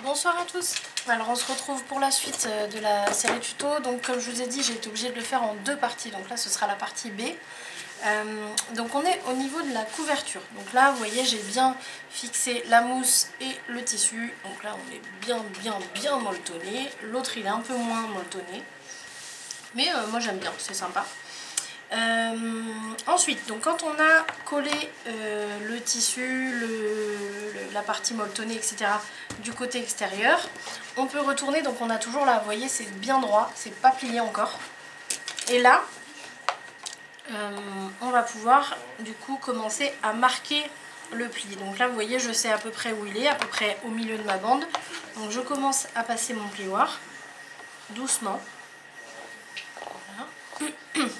Bonsoir à tous. Alors on se retrouve pour la suite de la série tuto. Donc comme je vous ai dit, j'ai été obligée de le faire en deux parties. Donc là ce sera la partie B. Donc on est au niveau de la couverture. Donc là vous voyez, j'ai bien fixé la mousse et le tissu. Donc là on est bien molletonné. L'autre il est un peu moins molletonné. Mais moi j'aime bien, c'est sympa. Ensuite, donc quand on a collé le tissu, la partie molletonnée, etc. du côté extérieur, on peut retourner, donc on a toujours là, vous voyez, c'est bien droit, c'est pas plié encore. Et là, on va pouvoir du coup commencer à marquer le pli. Donc là, vous voyez, je sais à peu près où il est, à peu près au milieu de ma bande. Donc je commence à passer mon plioir, doucement. Voilà.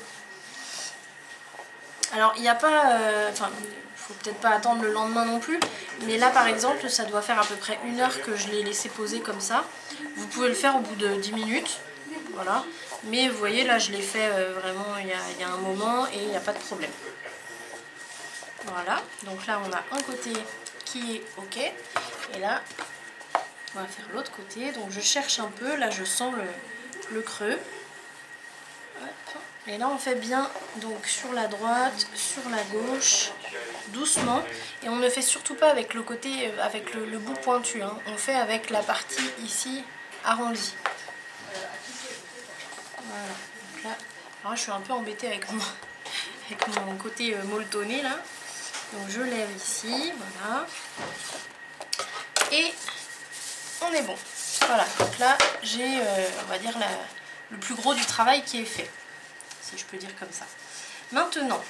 Alors il n'y a pas, enfin faut peut-être pas attendre le lendemain non plus, mais là par exemple ça doit faire à peu près 1 heure que je l'ai laissé poser comme ça. Vous pouvez le faire au bout de 10 minutes, voilà. Mais vous voyez là je l'ai fait vraiment il y a un moment et il n'y a pas de problème. Voilà, donc là on a un côté qui est ok, et là on va faire l'autre côté. Donc je cherche un peu, là je sens le creux. Hop. Et là on fait bien donc sur la droite, sur la gauche, doucement. Et on ne fait surtout pas avec le côté, avec le bout pointu, hein. On fait avec la partie ici arrondie. Voilà. Donc là, alors je suis un peu embêtée avec mon côté molletonné là. Donc je lève ici, voilà. Et on est bon. Voilà, donc là j'ai, on va dire, le plus gros du travail qui est fait, si je peux dire comme ça. Maintenant,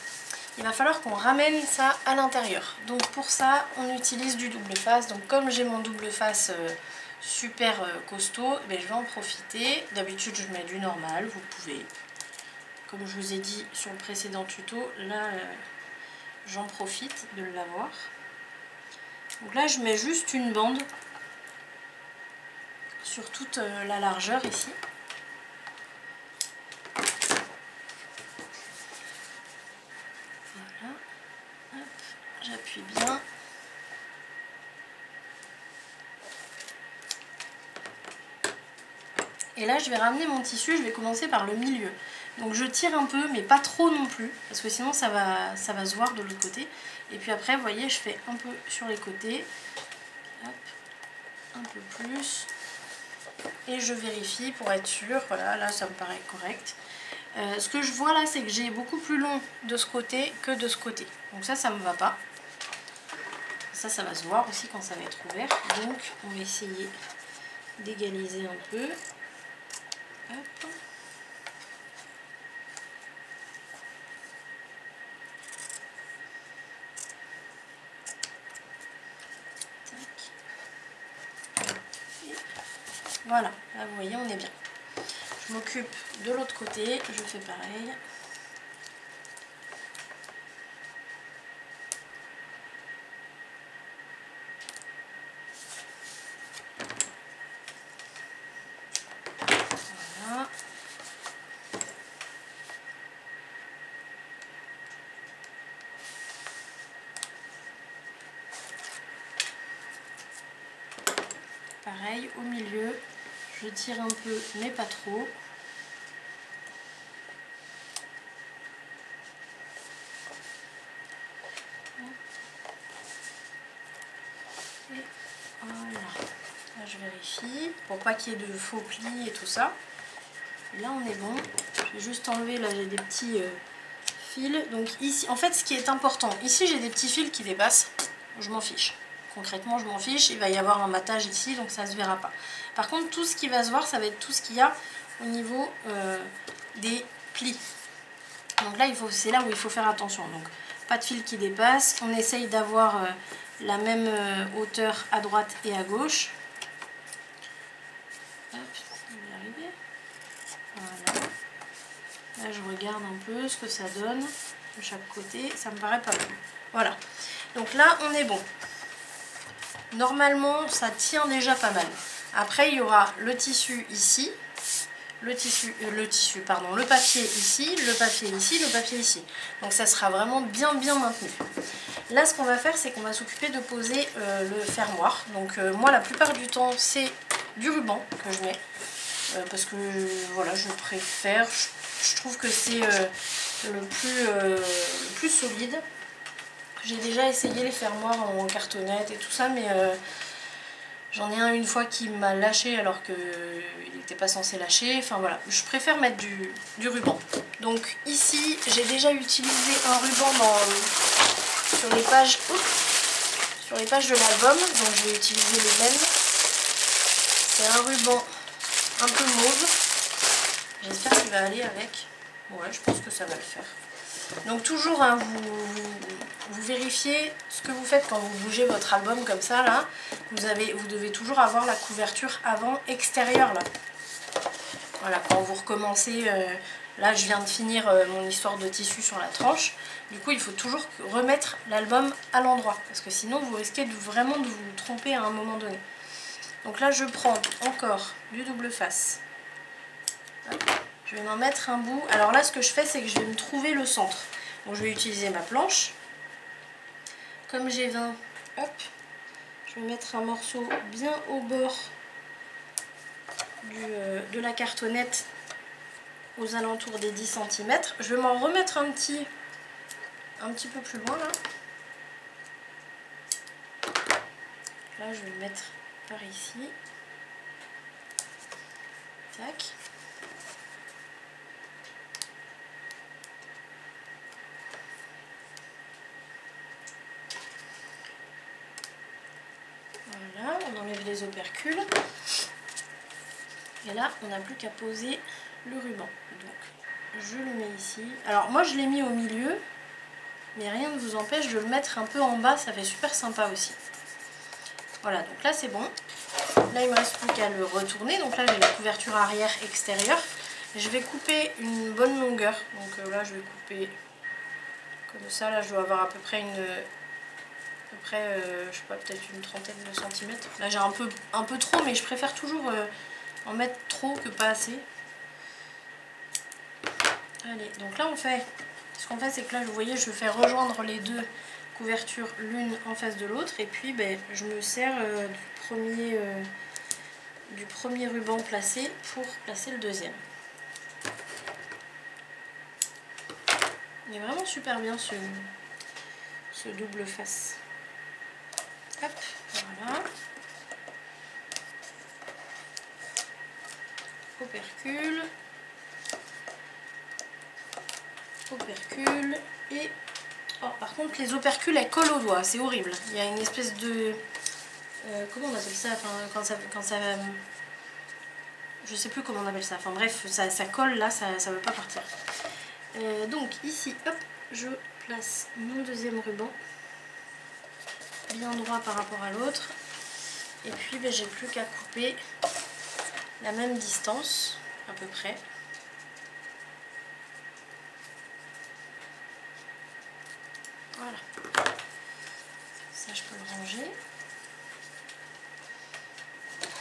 il va falloir qu'on ramène ça à l'intérieur. Donc pour ça, on utilise du double face. Donc comme j'ai mon double face super costaud, ben, je vais en profiter. D'habitude, je mets du normal, vous pouvez. Comme je vous ai dit sur le précédent tuto, là, j'en profite de l'avoir. Donc là, je mets juste une bande sur toute la largeur ici. Voilà. Hop, j'appuie bien. Et là, je vais ramener mon tissu, je vais commencer par le milieu. Donc je tire un peu, mais pas trop non plus, parce que sinon ça va se voir de l'autre côté. Et puis après, vous voyez, je fais un peu sur les côtés. Hop, un peu plus. Et je vérifie pour être sûre. Voilà, là ça me paraît correct. Ce que je vois là, c'est que j'ai beaucoup plus long de ce côté que de ce côté. Donc ça me va pas. Ça va se voir aussi quand ça va être ouvert. Donc on va essayer d'égaliser un peu. Hop. Voilà, là vous voyez, on est bien. Je m'occupe de l'autre côté, je fais pareil. Voilà. Pareil, au milieu, je tire un peu, mais pas trop. Et voilà. Là, je vérifie pour pas qu'il y ait de faux plis et tout ça. Et là, on est bon. Je vais juste enlever, là, j'ai des petits fils. Donc ici, en fait, ce qui est important, ici, j'ai des petits fils qui dépassent. Je m'en fiche. Concrètement, je m'en fiche. Il va y avoir un matage ici, donc ça se verra pas. Par contre, tout ce qui va se voir, ça va être tout ce qu'il y a au niveau des plis. Donc là, c'est là où il faut faire attention. Donc, pas de fil qui dépasse. On essaye d'avoir la même hauteur à droite et à gauche. Hop, on va y arriver. Voilà. Là, je regarde un peu ce que ça donne de chaque côté. Ça me paraît pas mal. Voilà. Donc là, on est bon. Normalement, ça tient déjà pas mal. Après, il y aura le tissu ici. le papier ici, le papier ici, le papier ici. Donc ça sera vraiment bien maintenu. Là ce qu'on va faire, c'est qu'on va s'occuper de poser le fermoir. Donc moi la plupart du temps c'est du ruban que je mets. Parce que voilà, je préfère, je trouve que c'est le plus solide. J'ai déjà essayé les fermoirs en cartonnette et tout ça, mais j'en ai un une fois qui m'a lâché alors qu'il n'était pas censé lâcher. Enfin voilà, je préfère mettre du ruban. Donc ici, j'ai déjà utilisé un ruban sur les pages de l'album. Donc je vais utiliser le même. C'est un ruban un peu mauve. J'espère qu'il va aller avec. Ouais, je pense que ça va le faire. Donc toujours, hein, vous vérifiez ce que vous faites quand vous bougez votre album comme ça, là. Vous devez toujours avoir la couverture avant extérieure, là. Voilà, quand vous recommencez, là je viens de finir mon histoire de tissu sur la tranche. Du coup, il faut toujours remettre l'album à l'endroit, parce que sinon vous risquez vraiment de vous tromper à un moment donné. Donc là, je prends encore du double face. Hop. Je vais m'en mettre un bout. Alors là, ce que je fais, c'est que je vais me trouver le centre. Donc je vais utiliser ma planche. Comme j'ai 20, hop, je vais mettre un morceau bien au bord de la cartonnette, aux alentours des 10 cm. Je vais m'en remettre un petit peu plus loin là. Là, je vais le mettre par ici. Tac. Voilà, on enlève les opercules. Et là, on n'a plus qu'à poser le ruban. Donc, je le mets ici. Alors, moi, je l'ai mis au milieu, mais rien ne vous empêche de le mettre un peu en bas. Ça fait super sympa aussi. Voilà, donc là, c'est bon. Là, il me reste plus qu'à le retourner. Donc là, j'ai la couverture arrière extérieure. Je vais couper une bonne longueur. Donc là, je vais couper comme ça. Là, je dois avoir à peu près je sais pas, peut-être une trentaine de centimètres. Là, j'ai un peu trop, mais je préfère toujours en mettre trop que pas assez. Allez, donc là, ce qu'on fait, c'est que là, vous voyez, je fais rejoindre les deux couvertures l'une en face de l'autre. Et puis, ben, je me sers du premier ruban placé pour placer le deuxième. Il est vraiment super bien ce double face. Hop, voilà. Opercule. Opercule. Et... oh, par contre, les opercules, elles collent aux doigts. C'est horrible. Il y a une espèce de... comment on appelle ça, enfin, quand ça je sais plus comment on appelle ça. Enfin bref, ça colle là, ça veut pas partir. Donc ici, hop, je place mon deuxième ruban bien droit par rapport à l'autre. Et puis ben, j'ai plus qu'à couper la même distance à peu près. Voilà. Ça, je peux le ranger.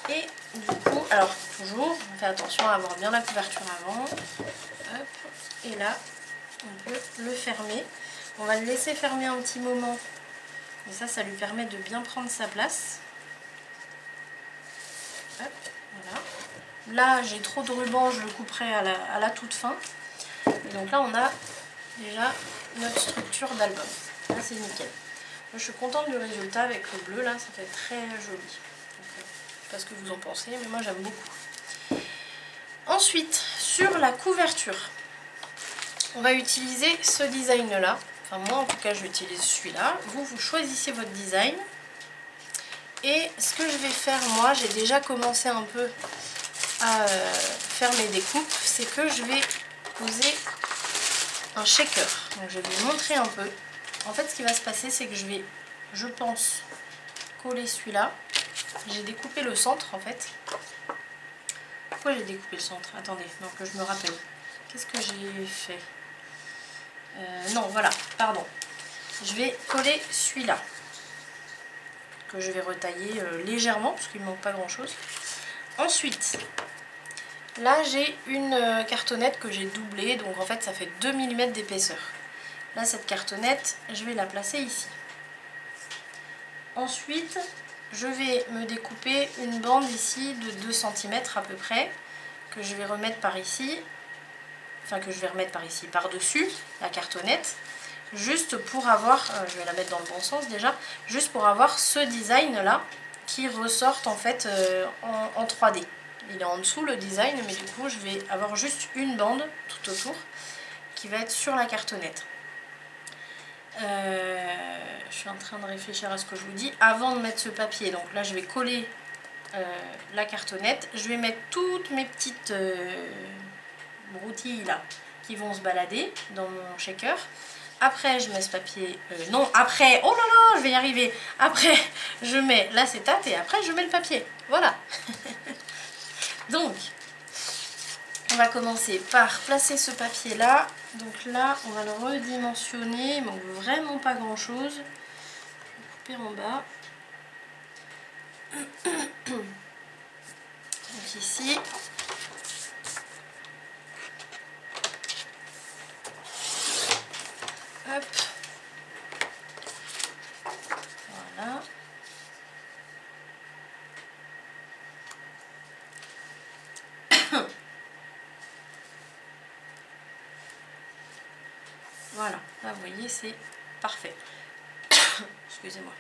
Et du coup, alors toujours, on fait attention à avoir bien la couverture avant. Hop. Et là, on peut le fermer. On va le laisser fermer un petit moment. Et ça lui permet de bien prendre sa place. Hop, voilà. Là, j'ai trop de ruban, je le couperai à la toute fin. Et donc là, on a déjà notre structure d'album. Là, c'est nickel. Moi, je suis contente du résultat avec le bleu, là, ça fait très joli. Donc, je sais pas ce que vous en pensez, mais moi, j'aime beaucoup. Ensuite, sur la couverture, on va utiliser ce design-là. Enfin, moi, en tout cas, j'utilise celui-là. Vous choisissez votre design. Et ce que je vais faire, moi, j'ai déjà commencé un peu à faire mes découpes, c'est que je vais poser un shaker. Donc je vais vous montrer un peu. En fait, ce qui va se passer, c'est que je vais, je pense, coller celui-là. J'ai découpé le centre, en fait. Pourquoi j'ai découpé le centre? Attendez, donc je me rappelle. Qu'est-ce que j'ai fait? Non, voilà, pardon. Je vais coller celui-là, que je vais retailler légèrement, parce qu'il ne manque pas grand-chose. Ensuite, Là j'ai une cartonnette que j'ai doublée, donc en fait ça fait 2 mm d'épaisseur. Là cette cartonnette, je vais la placer ici. Ensuite, je vais me découper une bande ici de 2 cm à peu près, que je vais remettre par ici, enfin que je vais remettre par ici, par-dessus la cartonnette, juste pour avoir, je vais la mettre dans le bon sens déjà, juste pour avoir ce design là qui ressorte en fait en 3D. Il est en dessous le design, mais du coup je vais avoir juste une bande tout autour qui va être sur la cartonnette. Je suis en train de réfléchir à ce que je vous dis avant de mettre ce papier. Donc là je vais coller la cartonnette, je vais mettre toutes mes petites broutilles là qui vont se balader dans mon shaker. Après je mets ce papier, non après, oh là là je vais y arriver, après je mets l'acétate et après je mets le papier, voilà. Donc on va commencer par placer ce papier là. Donc là on va le redimensionner, il manque vraiment pas grand chose. Je vais couper en bas. Donc ici hop, voilà. Voilà, là vous voyez c'est parfait. Excusez-moi.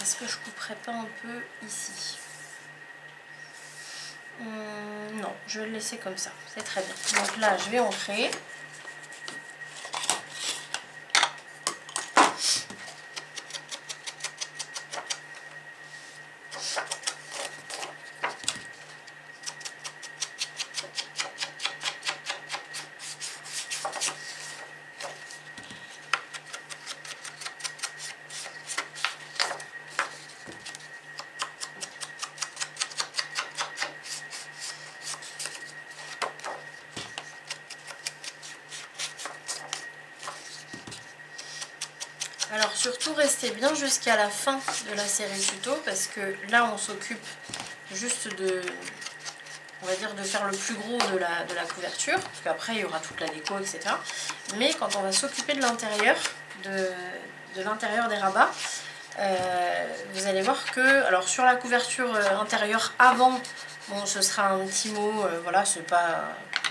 Est-ce que je couperais pas un peu ici? Non, je vais le laisser comme ça, c'est très bien. Donc là je vais entrer. Alors surtout restez bien jusqu'à la fin de la série tuto parce que là on s'occupe juste de, on va dire, de faire le plus gros de la couverture, parce qu'après il y aura toute la déco, etc. Mais quand on va s'occuper de l'intérieur, de l'intérieur des rabats, vous allez voir que, alors sur la couverture intérieure avant, bon ce sera un petit mot, voilà, c'est pas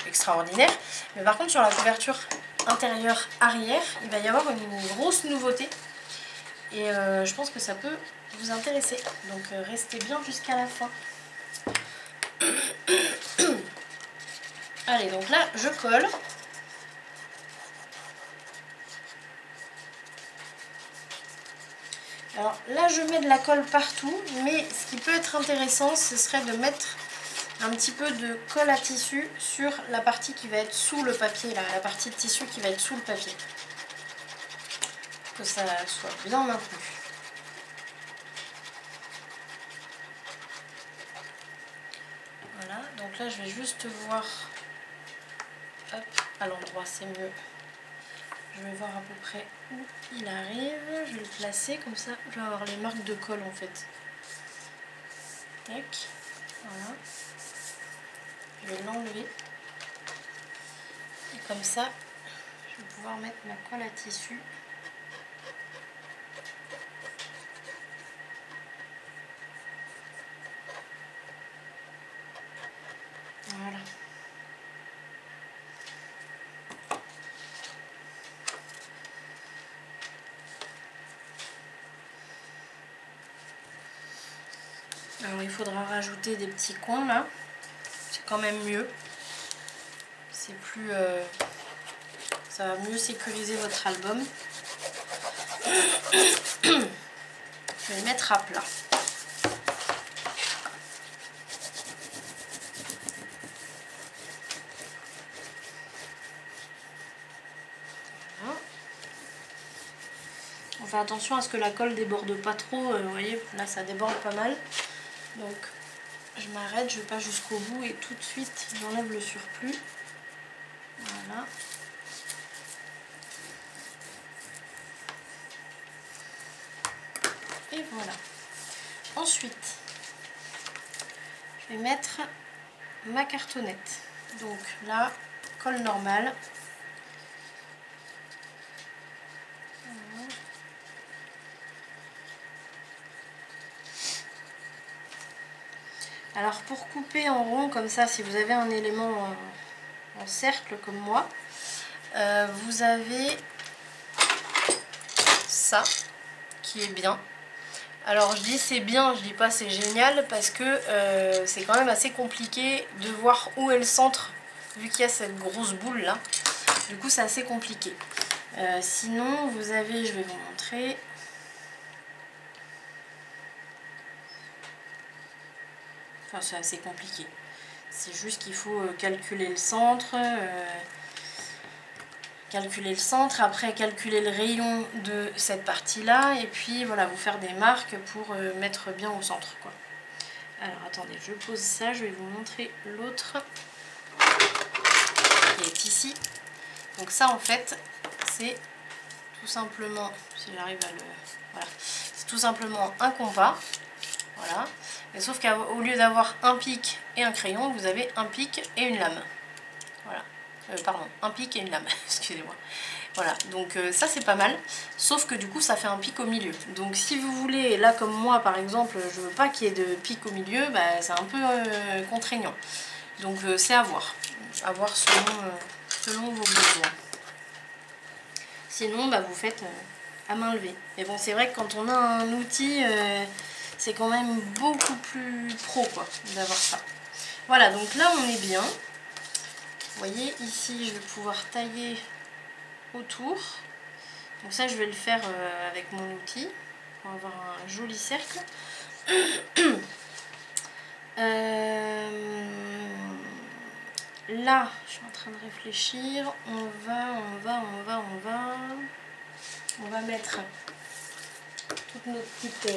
extraordinaire, mais par contre sur la couverture intérieure arrière, il va y avoir une grosse nouveauté et je pense que ça peut vous intéresser, donc restez bien jusqu'à la fin. Allez, donc là je colle. Alors là je mets de la colle partout, mais ce qui peut être intéressant ce serait de mettre un petit peu de colle à tissu sur la partie qui va être sous le papier, là, la partie de tissu qui va être sous le papier. Pour que ça soit bien maintenu. Voilà, donc là je vais juste voir, hop, à l'endroit c'est mieux. Je vais voir à peu près où il arrive, je vais le placer comme ça, je vais avoir les marques de colle en fait. Tac, voilà. Je vais l'enlever. Et comme ça, je vais pouvoir mettre ma colle à tissu. Voilà. Alors il faudra rajouter des petits coins là. C'est quand même mieux. C'est plus... ça va mieux sécuriser votre album. Je vais le mettre à plat. Voilà. On fait attention à ce que la colle déborde pas trop. Vous voyez, là ça déborde pas mal. Donc je m'arrête, je passe jusqu'au bout et tout de suite j'enlève le surplus. Voilà. Et voilà. Ensuite, je je vais mettre ma cartonnette. Donc là, colle normal. Alors pour couper en rond comme ça, si vous avez un élément en cercle comme moi, vous avez ça qui est bien. Alors je dis c'est bien, je dis pas c'est génial parce que c'est quand même assez compliqué de voir où est le centre vu qu'il y a cette grosse boule là. Du coup c'est assez compliqué. Sinon vous avez, je vais vous montrer. Enfin c'est assez compliqué. C'est juste qu'il faut calculer le centre. Après calculer le rayon de cette partie là et puis voilà, vous faire des marques pour mettre bien au centre quoi. Alors attendez, je pose ça, je vais vous montrer l'autre qui est ici. Donc ça en fait c'est tout simplement, si j'arrive à le... Voilà, c'est tout simplement un compas. Voilà, mais sauf qu'au lieu d'avoir un pic et un crayon, vous avez un pic et une lame. Voilà, pardon, un pic et une lame, excusez-moi. Voilà, donc ça c'est pas mal, sauf que du coup ça fait un pic au milieu. Donc si vous voulez, là comme moi par exemple, je veux pas qu'il y ait de pic au milieu, bah, c'est un peu contraignant. Donc c'est à voir selon vos besoins. Sinon bah, vous faites à main levée. Mais bon c'est vrai que quand on a un outil, c'est quand même beaucoup plus pro quoi d'avoir ça. Voilà, donc là on est bien. Vous voyez ici je vais pouvoir tailler autour. Donc ça je vais le faire avec mon outil pour avoir un joli cercle. Là je suis en train de réfléchir. On va mettre toutes nos petites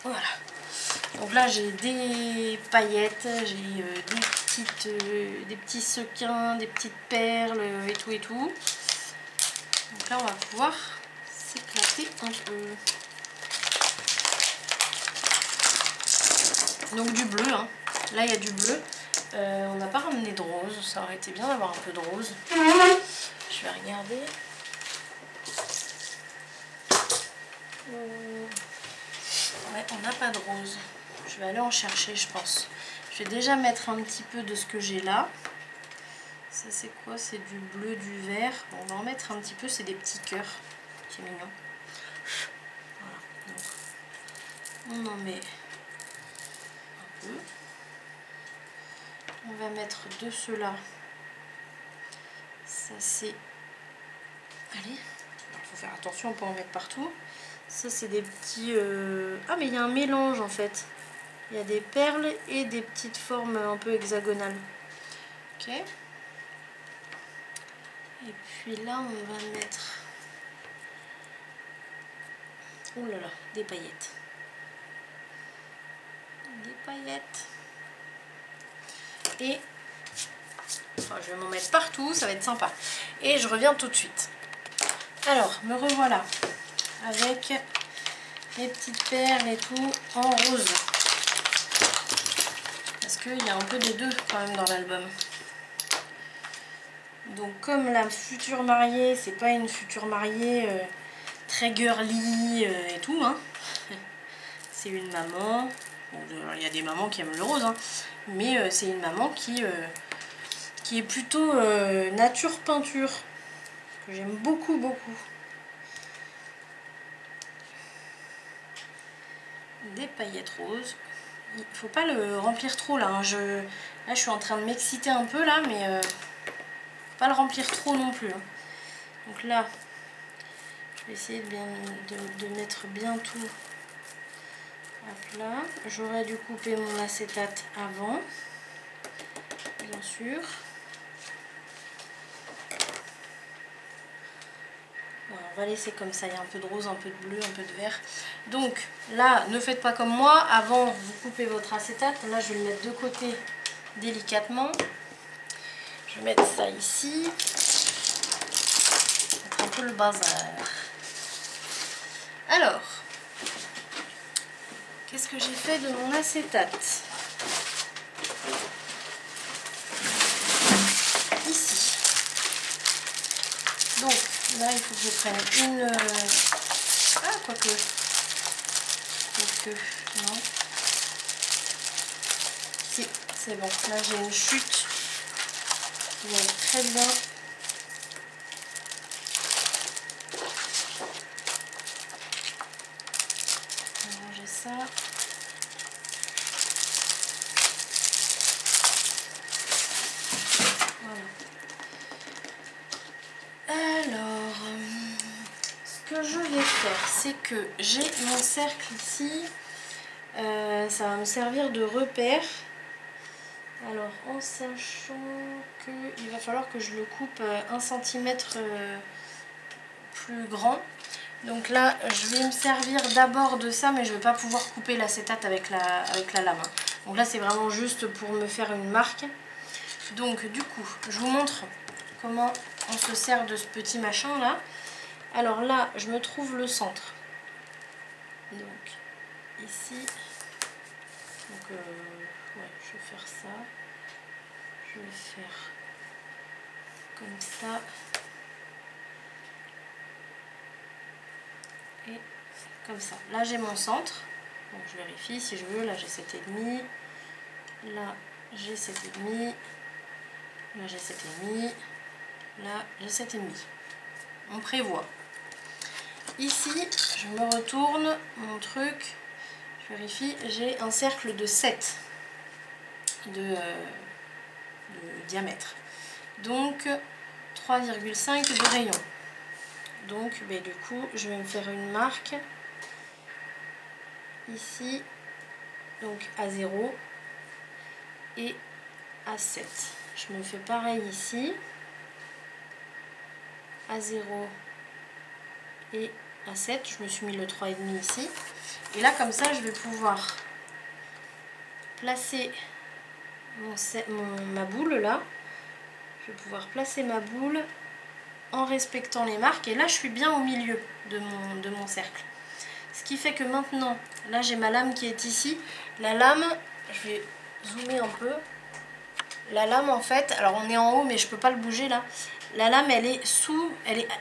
voilà. Donc là j'ai des paillettes, j'ai des petits sequins, des petites perles et tout et tout. Donc là on va pouvoir s'éclater un peu. Donc du bleu, hein. Là il y a du bleu. On n'a pas ramené de rose, ça aurait été bien d'avoir un peu de rose. Je vais regarder. Ouais, on n'a pas de rose. Je vais aller en chercher, je pense. Je vais déjà mettre un petit peu de ce que j'ai là. Ça c'est quoi? C'est du bleu, du vert. Bon, on va en mettre un petit peu, c'est des petits cœurs. C'est mignon. Voilà. Donc, on en met un peu. On va mettre de ceux-là. Ça c'est... Allez, il faut faire attention, on peut en mettre partout. Ça c'est des petits... Ah mais il y a un mélange en fait. Il y a des perles et des petites formes un peu hexagonales. Ok. Et puis là on va mettre... Oh là là, des paillettes. Des paillettes. Et... Enfin, je vais m'en mettre partout, ça va être sympa. Et je reviens tout de suite. Alors, me revoilà avec les petites perles et tout en rose. Parce qu'il y a un peu des deux quand même dans l'album. Donc comme la future mariée, c'est pas une future mariée très girly et tout, hein. C'est une maman. Bon, il y a des mamans qui aiment le rose, hein. Mais c'est une maman qui est plutôt nature peinture. Que j'aime beaucoup, beaucoup. Des paillettes roses. Il faut pas le remplir trop là, hein. Là je suis en train de m'exciter un peu là, mais faut pas le remplir trop non plus, hein. Donc là, je vais essayer de mettre bien tout à plat. J'aurais dû couper mon acétate avant, bien sûr. Voilà, on va laisser comme ça, il y a un peu de rose, un peu de bleu, un peu de vert. Donc là, ne faites pas comme moi, avant vous coupez votre acétate. Là je vais le mettre de côté délicatement. Je vais mettre ça ici. Mettre un peu le bazar. Alors, qu'est-ce que j'ai fait de mon acétate? Ici. Donc là, il faut que je prenne une... Ah, quoique... Non. Si, c'est bon. Là, j'ai une chute qui va être très bien. On va ranger ça. Alors, ce que je vais faire, c'est que j'ai mon cercle ici. Ça va me servir de repère. Alors, en sachant qu'il va falloir que je le coupe 1 cm plus grand. Donc là, je vais me servir d'abord de ça, mais je ne vais pas pouvoir couper l'acétate avec la lame. Donc là, c'est vraiment juste pour me faire une marque. Donc du coup, je vous montre comment on se sert de ce petit machin là. Alors là, je me trouve le centre. Donc ici, donc ouais, je vais faire ça. Je vais faire comme ça. Et comme ça. Là, j'ai mon centre. Donc je vérifie si je veux. Là, j'ai 7,5. Là, j'ai 7,5. Là, j'ai 7,5. Là, j'ai 7,5. On prévoit. Ici, je me retourne mon truc. Je vérifie, j'ai un cercle de 7 de diamètre. Donc 3,5 de rayon. Donc ben, du coup, je vais me faire une marque ici, donc à 0 et à 7. Je me fais pareil ici, à 0 et à 7. Je me suis mis le 3,5 ici. Et là, comme ça, je vais pouvoir placer ma boule là. Je vais pouvoir placer ma boule en respectant les marques. Et là, je suis bien au milieu de mon cercle. Ce qui fait que maintenant, là, j'ai ma lame qui est ici. La lame, je vais zoomer un peu. La lame, en fait, alors on est en haut, mais je peux pas le bouger là. La lame, elle est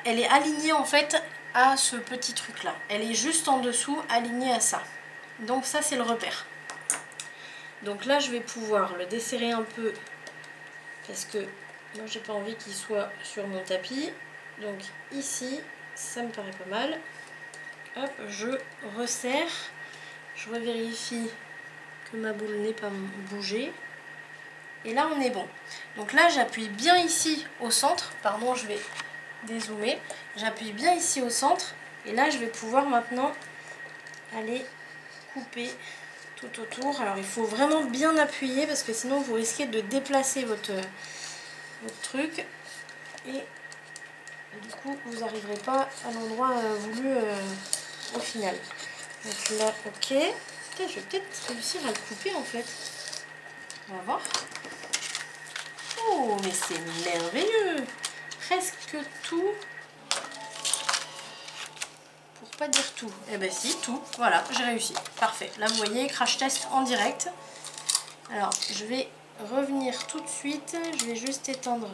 elle est alignée en fait à ce petit truc là. Elle est juste en dessous, alignée à ça. Donc ça, c'est le repère. Donc là, je vais pouvoir le desserrer un peu parce que moi, j'ai pas envie qu'il soit sur mon tapis. Donc ici, ça me paraît pas mal. Hop, je resserre. Je revérifie que ma boule n'est pas bougée. Et là, on est bon. Donc là, j'appuie bien ici au centre. Pardon, je vais dézoomer. J'appuie bien ici au centre. Et là, je vais pouvoir maintenant aller couper tout autour. Alors, il faut vraiment bien appuyer parce que sinon, vous risquez de déplacer votre truc. Et du coup, vous n'arriverez pas à l'endroit voulu au final. Donc là, ok. Putain, je vais peut-être réussir à le couper en fait. On va voir. Oh, mais c'est merveilleux! Presque tout. Pour pas dire tout. Eh ben si, tout. Voilà, j'ai réussi. Parfait. Là, vous voyez, crash test en direct. Alors, je vais revenir tout de suite. Je vais juste étendre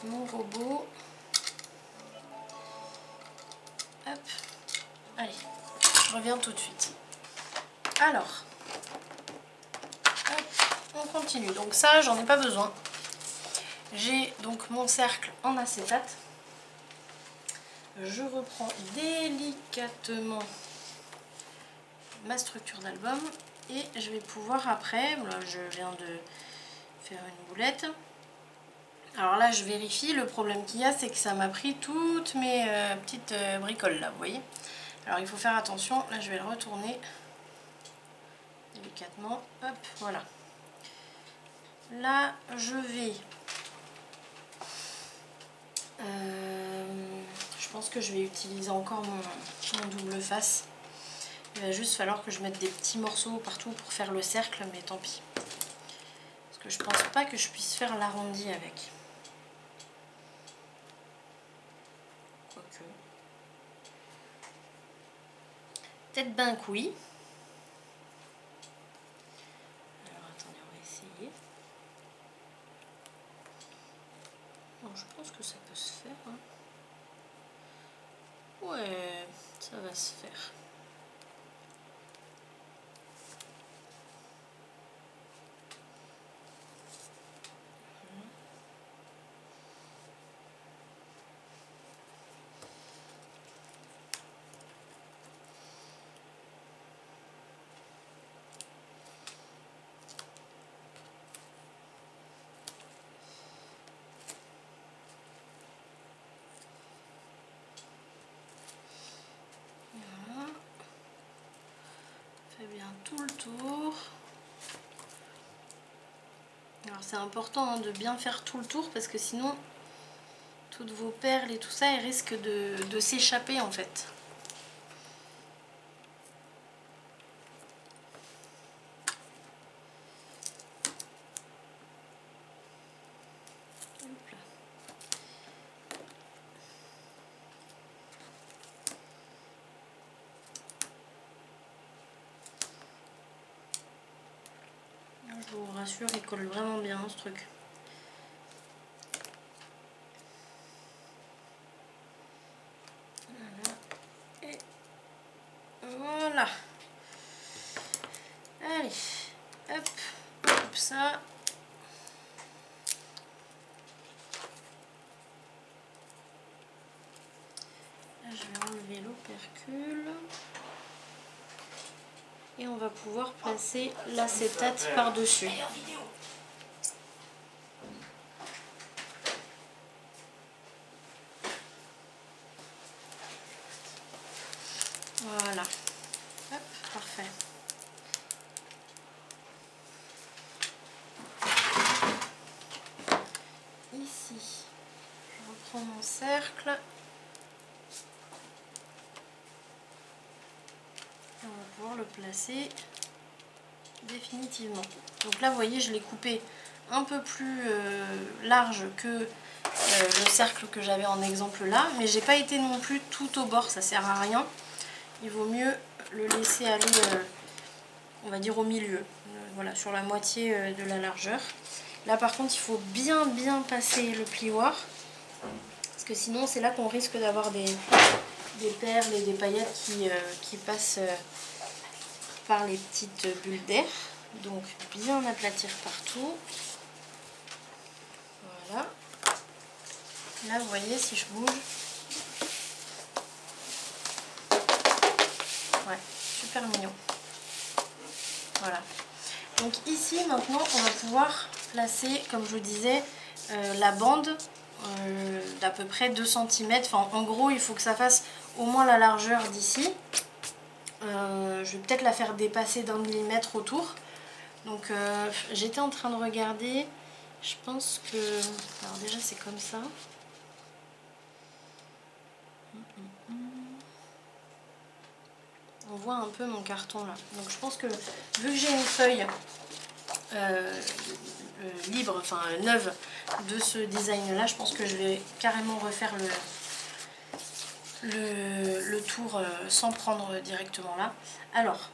mon robot. Hop. Allez, je reviens tout de suite. Alors, hop, on continue. Donc ça, j'en ai pas besoin. J'ai donc mon cercle en acétate. Je reprends délicatement ma structure d'album et je vais pouvoir après, là je viens de faire une boulette. Alors là je vérifie, le problème qu'il y a c'est que ça m'a pris toutes mes petites bricoles là, vous voyez. Alors il faut faire attention, là je vais le retourner délicatement, hop, voilà. Là je vais... je pense que je vais utiliser encore mon double face. Il va juste falloir que je mette des petits morceaux partout pour faire le cercle, mais tant pis. Parce que je pense pas que je puisse faire l'arrondi avec. Quoique. Peut-être ben que oui. ça va se faire. Bien tout le tour. Alors c'est important hein, de bien faire tout le tour parce que sinon toutes vos perles et tout ça elles risquent de s'échapper en fait. Je vous rassure, il colle vraiment bien ce truc. Voilà. Et voilà. Allez, hop, on coupe ça. Là, je vais enlever l'opercule. Et on va pouvoir placer l'acétate par-dessus. Voilà. Hop, parfait. Ici, je reprends mon cercle. Et on va pouvoir le placer définitivement. Donc là, vous voyez, je l'ai coupé un peu plus large que le cercle que j'avais en exemple là, mais j'ai pas été non plus tout au bord, ça sert à rien. Il vaut mieux le laisser aller, on va dire au milieu, voilà, sur la moitié de la largeur. Là par contre, il faut bien passer le plioir, parce que sinon c'est là qu'on risque d'avoir des perles et des paillettes qui passent par les petites bulles d'air. Donc bien aplatir partout. Voilà. Là vous voyez, si je bouge, ouais, super mignon. Voilà. Donc ici maintenant on va pouvoir placer, comme je vous disais, la bande d'à peu près 2 cm. Enfin en gros il faut que ça fasse au moins la largeur d'ici. Je vais peut-être la faire dépasser d'1 millimètre autour. Donc j'étais en train de regarder, je pense que... Alors déjà c'est comme ça. On voit un peu mon carton là. Donc je pense que vu que j'ai une feuille libre, enfin neuve de ce design là, je pense que je vais carrément refaire le tour sans prendre directement là. Alors,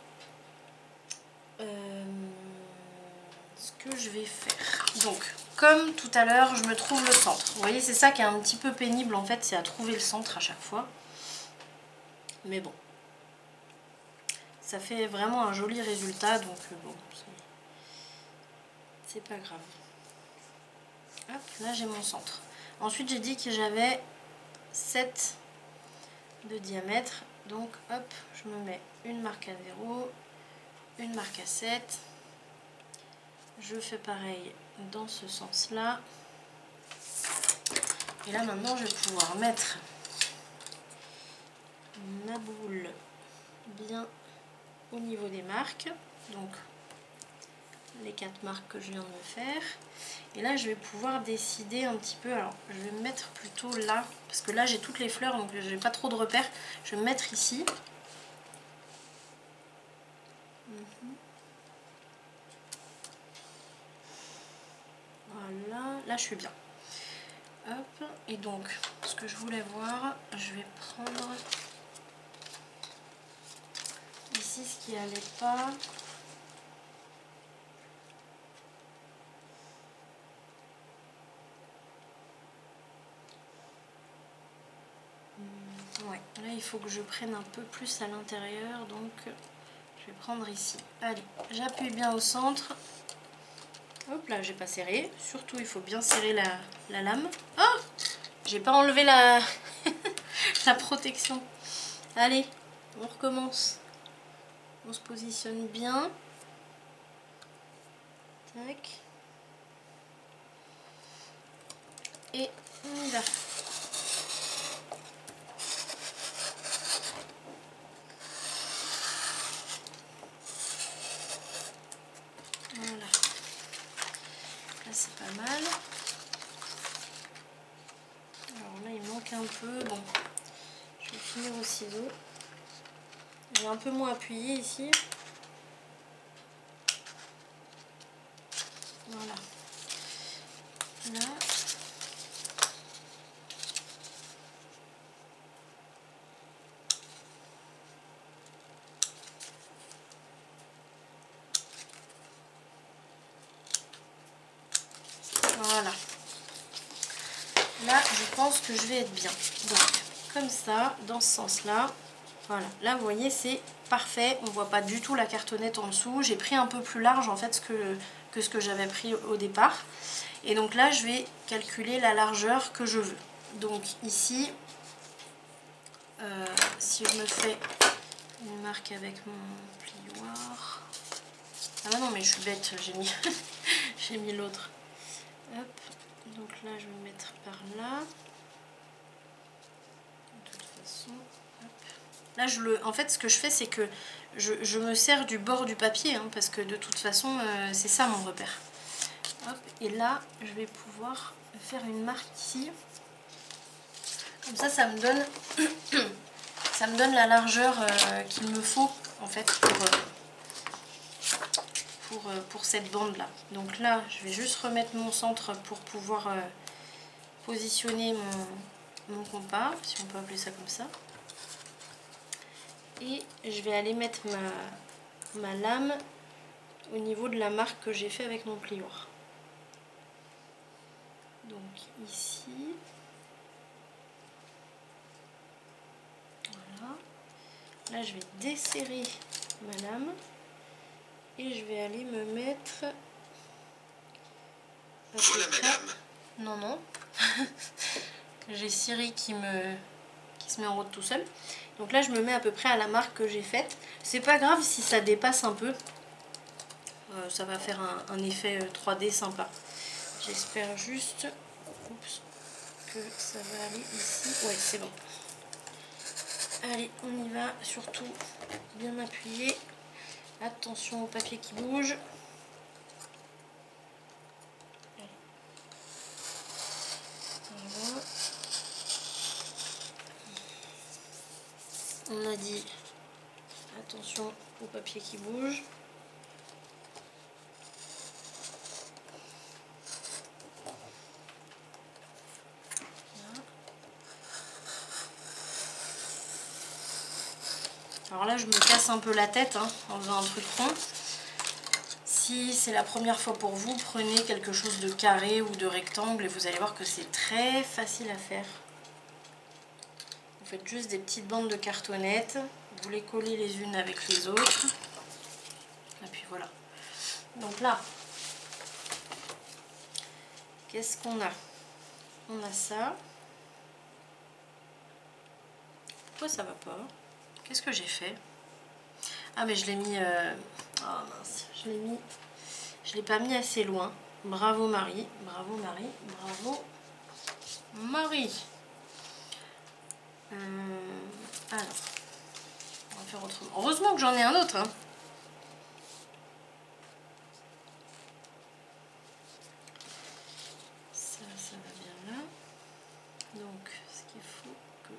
ce que je vais faire, donc comme tout à l'heure je me trouve le centre, vous voyez c'est ça qui est un petit peu pénible en fait, c'est à trouver le centre à chaque fois, mais bon, ça fait vraiment un joli résultat, donc bon, c'est pas grave. Hop, là j'ai mon centre. Ensuite j'ai dit que j'avais 7 de diamètre, donc hop, je me mets une marque à 0, une marque à 7, je fais pareil dans ce sens là, et là maintenant je vais pouvoir mettre ma boule bien au niveau des marques, donc les 4 marques que je viens de me faire, et là je vais pouvoir décider un petit peu. Alors je vais me mettre plutôt là parce que là j'ai toutes les fleurs donc j'ai pas trop de repères. Je vais me mettre ici. Voilà, là je suis bien. Hop, et donc ce que je voulais voir, je vais prendre ici ce qui allait pas. Ouais, là il il faut que je prenne un peu plus à l'intérieur, donc je vais prendre ici. Allez, j'appuie bien au centre. Hop là, j'ai pas serré. Surtout, il faut bien serrer la lame. Oh, j'ai pas enlevé la, la protection. Allez, on recommence. On se positionne bien. Tac. Et on y va. Voilà. Là, c'est pas mal. Alors là, il manque un peu. Bon, je vais finir au ciseau. J'ai un peu moins appuyé ici. Voilà. Là. Voilà. Là, je pense que je vais être bien. Donc, comme ça, dans ce sens-là. Voilà. Là, vous voyez, c'est parfait. On ne voit pas du tout la cartonnette en dessous. J'ai pris un peu plus large, en fait, que ce que j'avais pris au départ. Et donc là, je vais calculer la largeur que je veux. Donc ici, si je me fais une marque avec mon plioir... Ah bah non, mais je suis bête, j'ai mis, j'ai mis l'autre. Hop, donc là, je vais me mettre par là. De toute façon, hop. Là, en fait, ce que je fais, c'est que je me sers du bord du papier, hein, parce que de toute façon, c'est ça mon repère. Hop, et là, je vais pouvoir faire une marque ici. Comme ça me donne, ça me donne la largeur qu'il me faut, en fait, pour cette bande là. Donc là, je vais juste remettre mon centre pour pouvoir positionner mon compas, si on peut appeler ça comme ça. Et je vais aller mettre ma lame au niveau de la marque que j'ai fait avec mon plioir. Donc ici, voilà. Là, je vais desserrer ma lame et je vais aller me mettre... Voilà madame. Non, non. J'ai Siri qui se met en route tout seul. Donc là, je me mets à peu près à la marque que j'ai faite. C'est pas grave si ça dépasse un peu. Ça va faire un effet 3D sympa. J'espère juste que ça va aller ici. Ouais, c'est bon. Allez, on y va. Surtout, bien appuyer. Attention au papier qui bouge. Voilà. On a dit attention au papier qui bouge. Alors là, je me casse un peu la tête hein, en faisant un truc rond. Si c'est la première fois pour vous, prenez quelque chose de carré ou de rectangle et vous allez voir que c'est très facile à faire. Vous faites juste des petites bandes de cartonnettes, vous les collez les unes avec les autres. Et puis voilà. Donc là, qu'est-ce qu'on a? On a ça. Pourquoi ça va pas? Qu'est-ce que j'ai fait? Ah mais je l'ai mis... Oh mince, je l'ai pas mis assez loin. Bravo Marie, bravo Marie, bravo Marie. Alors, on va faire autrement. Heureusement que j'en ai un autre. Hein. Ça va bien là. Donc, ce qu'il faut que...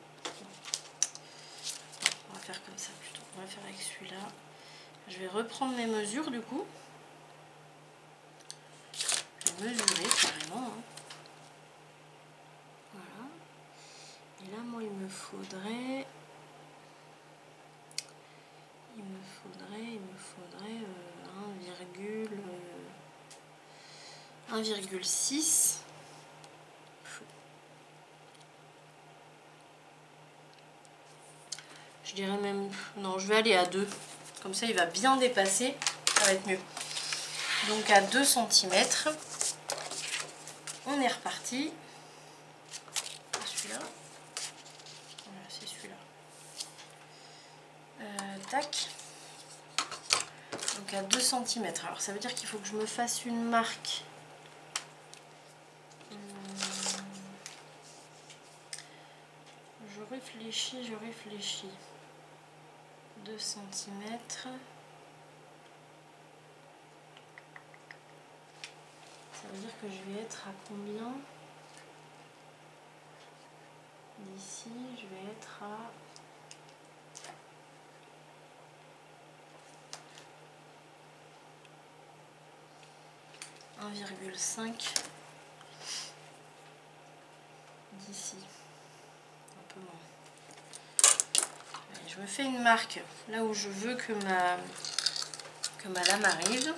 On va faire comme ça plutôt. On va faire avec celui-là. Je vais reprendre mes mesures du coup. Je vais mesurer carrément. Hein. Voilà. Et là, moi, il me faudrait 1,6. Je dirais même... Non, je vais aller à 2. Comme ça, il va bien dépasser. Ça va être mieux. Donc à 2 cm. On est reparti. Celui-là. Voilà, c'est celui-là. Tac. Donc à 2 cm. Alors ça veut dire qu'il faut que je me fasse une marque. Je réfléchis. 2 cm. Ça veut dire que je vais être à combien? D'ici, je vais être à... « 1,5 d'ici. Un peu moins. Allez, je me fais une marque là où je veux que ma lame arrive.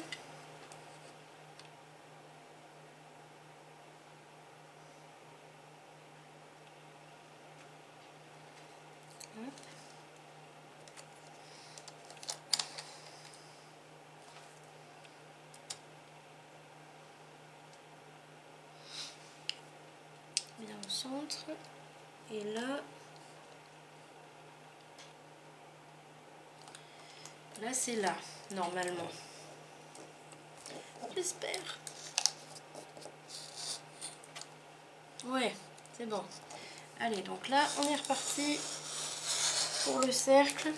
Bien au centre. Et là c'est là, normalement. J'espère. Ouais, c'est bon. Allez, donc là, on est reparti pour le cercle.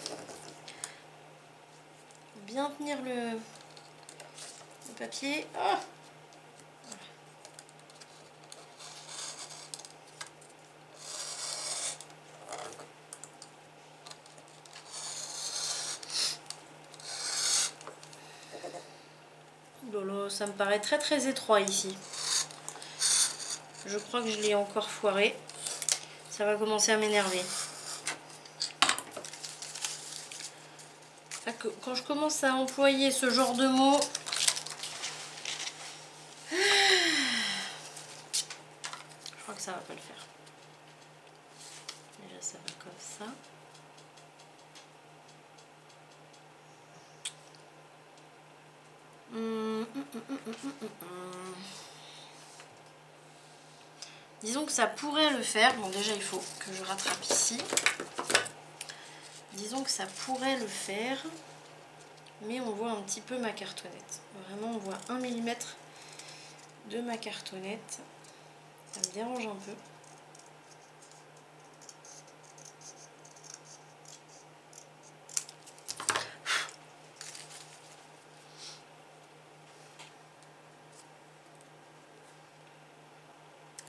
Bien tenir le papier. Oh, lolo, ça me paraît très très étroit ici. Je crois que je l'ai encore foiré. Ça va commencer à m'énerver. Quand je commence à employer ce genre de mots, je crois que ça va pas le faire. Déjà ça va comme ça. Disons que ça pourrait le faire. Bon, déjà il faut que je rattrape ici. Disons que ça pourrait le faire, mais on voit un petit peu ma cartonnette. Vraiment, on voit 1 mm de ma cartonnette. Ça me dérange un peu.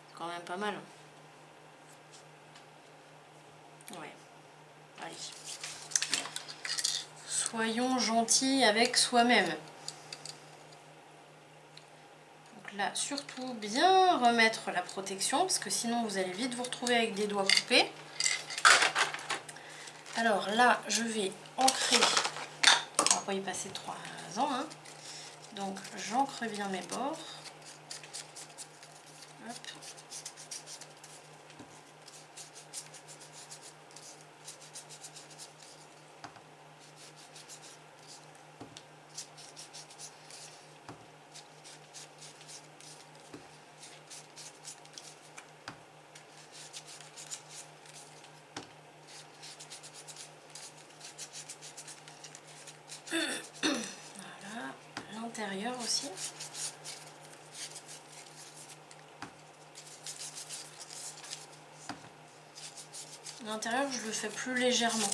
C'est quand même pas mal. Ouais. Allez. Soyons gentils avec soi-même. Donc là, surtout bien remettre la protection, parce que sinon vous allez vite vous retrouver avec des doigts coupés. Alors là, je vais ancrer. On va pas y passer 3 ans, hein. Donc j'ancre bien mes bords. Hop. Voilà, l'intérieur aussi. L'intérieur, je le fais plus légèrement.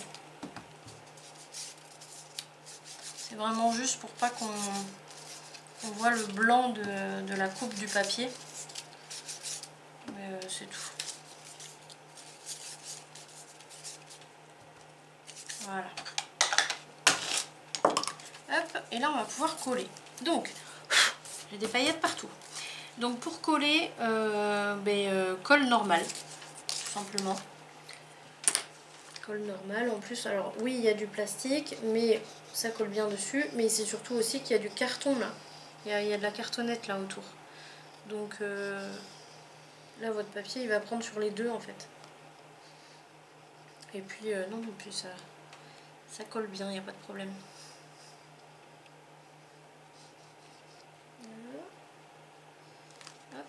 C'est vraiment juste pour pas qu'on voit le blanc de la coupe du papier. Mais c'est tout. Voilà. Hop, et là on va pouvoir coller. Donc, j'ai des paillettes partout. Donc pour coller, colle normale, tout simplement. Colle normale. En plus, alors oui, il y a du plastique, mais ça colle bien dessus. Mais c'est surtout aussi qu'il y a du carton là. Il y a de la cartonnette là autour. Donc là, votre papier, il va prendre sur les deux en fait. Et puis, non, et puis ça Ça colle bien, il n'y a pas de problème. Hop.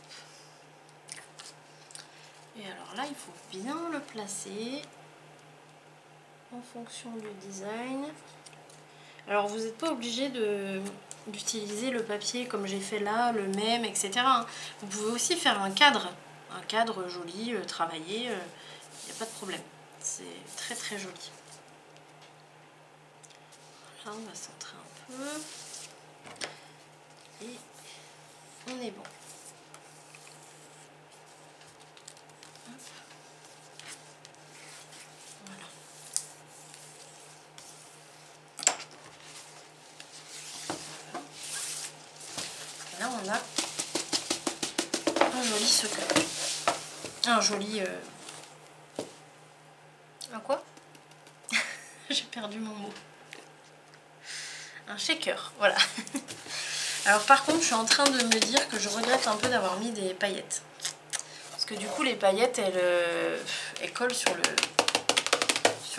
Et alors là, il faut bien le placer en fonction du design. Alors vous n'êtes pas obligé d'utiliser le papier comme j'ai fait là, le même, etc. Vous pouvez aussi faire un cadre joli, travaillé, il n'y a pas de problème. C'est très très joli. Voilà, on va centrer un peu. Et on est bon. Hop. Voilà. Et là on a un joli secret. Un joli... Un quoi? J'ai perdu mon mot. Un shaker, voilà. Alors par contre, je suis en train de me dire que je regrette un peu d'avoir mis des paillettes. Parce que du coup, les paillettes, elles collent sur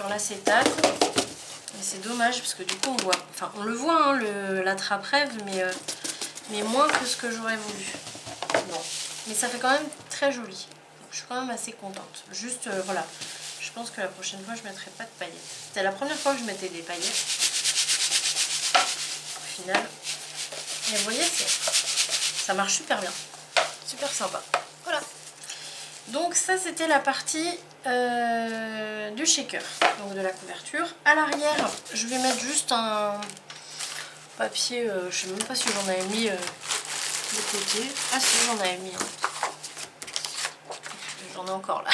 l'acétate. Et c'est dommage, parce que du coup, on voit... Enfin, on le voit, hein, la trappe rêve, mais moins que ce que j'aurais voulu. Bon. Mais ça fait quand même très joli. Donc, je suis quand même assez contente. Juste, voilà. Je pense que la prochaine fois, je ne mettrai pas de paillettes. C'était la première fois que je mettais des paillettes. Au final. Et vous voyez, ça marche super bien. Super sympa. Voilà. Donc ça, c'était la partie du shaker, donc de la couverture. À l'arrière, je vais mettre juste un papier, je ne sais même pas si j'en avais mis de côté. Ah si, j'en avais mis un. J'en ai encore là.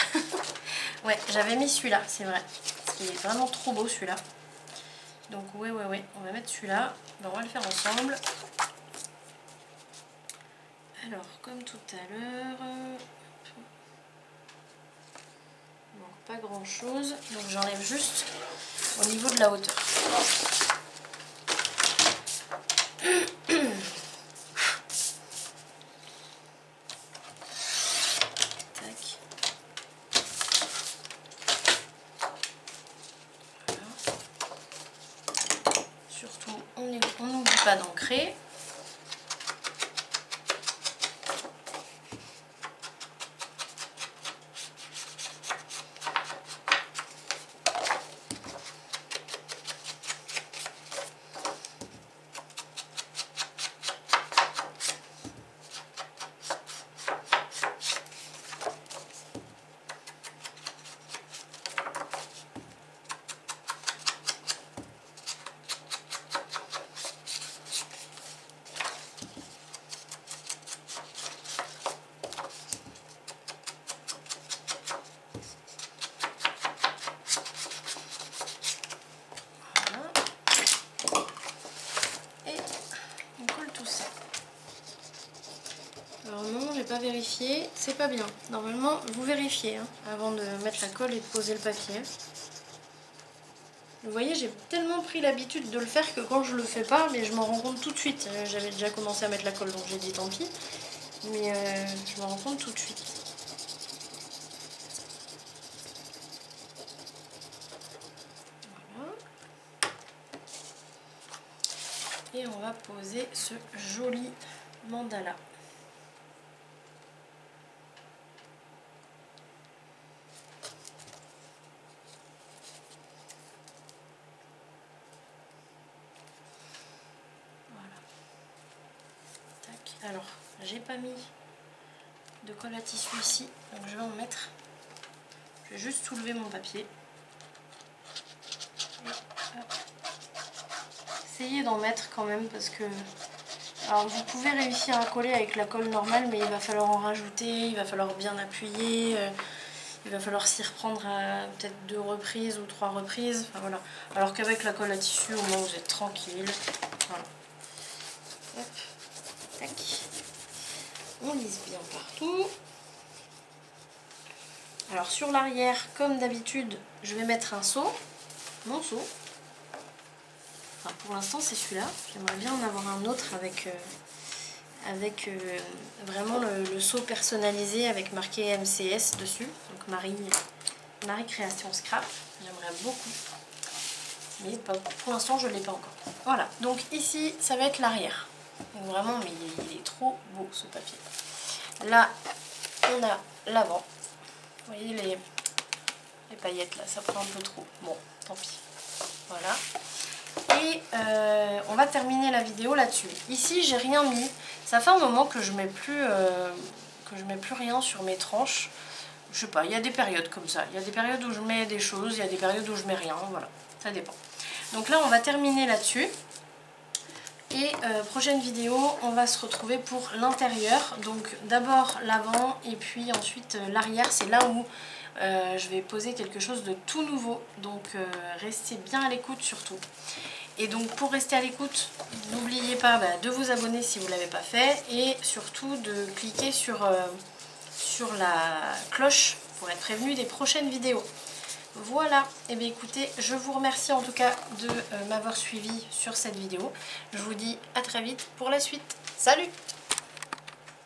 Ouais, j'avais mis celui-là, c'est vrai. Parce qu'il est vraiment trop beau celui-là. Donc ouais, on va mettre celui-là. On va le faire ensemble. Alors, comme tout à l'heure, pas grand chose, donc j'enlève juste au niveau de la hauteur. Tac. Voilà. Surtout, on n'oublie pas d'ancrer. Pas vérifié, c'est pas bien. Normalement, vous vérifiez hein, avant de mettre la colle et de poser le papier. Vous voyez, j'ai tellement pris l'habitude de le faire que quand je le fais pas, mais je m'en rends compte tout de suite. J'avais déjà commencé à mettre la colle, donc j'ai dit tant pis. Mais je m'en rends compte tout de suite. Voilà. Et on va poser ce joli mandala. Alors, j'ai pas mis de colle à tissu ici, donc je vais en mettre. Je vais juste soulever mon papier. Essayez d'en mettre quand même parce que... Alors vous pouvez réussir à coller avec la colle normale, mais il va falloir en rajouter, il va falloir bien appuyer, il va falloir s'y reprendre à peut-être 2 reprises ou 3 reprises, enfin voilà. Alors qu'avec la colle à tissu, au moins vous êtes tranquille. Voilà. Hop, tac. On lisse bien partout. Alors sur l'arrière, comme d'habitude, je vais mettre un seau, mon seau. Enfin, pour l'instant c'est celui-là. J'aimerais bien en avoir un autre avec vraiment le seau personnalisé avec marqué MCS dessus. Donc Marie Création Scrap. J'aimerais beaucoup. mais pour l'instant je ne l'ai pas encore. Voilà, donc ici ça va être l'arrière. Vraiment, mais il est trop beau ce papier. Là, on a l'avant. Vous voyez les paillettes là, ça prend un peu trop. Bon, tant pis. Voilà. Et on va terminer la vidéo là-dessus. Ici, j'ai rien mis. Ça fait un moment que je mets plus rien sur mes tranches. Je sais pas, il y a des périodes comme ça. Il y a des périodes où je mets des choses, il y a des périodes où je mets rien. Voilà, ça dépend. Donc là, on va terminer là-dessus. Et prochaine vidéo, on va se retrouver pour l'intérieur. Donc d'abord l'avant et puis ensuite l'arrière. C'est là où je vais poser quelque chose de tout nouveau. Donc restez bien à l'écoute surtout. Et donc pour rester à l'écoute, n'oubliez pas de vous abonner si vous ne l'avez pas fait. Et surtout de cliquer sur la cloche pour être prévenu des prochaines vidéos. Voilà, et bien écoutez, je vous remercie en tout cas de m'avoir suivi sur cette vidéo. Je vous dis à très vite pour la suite. Salut!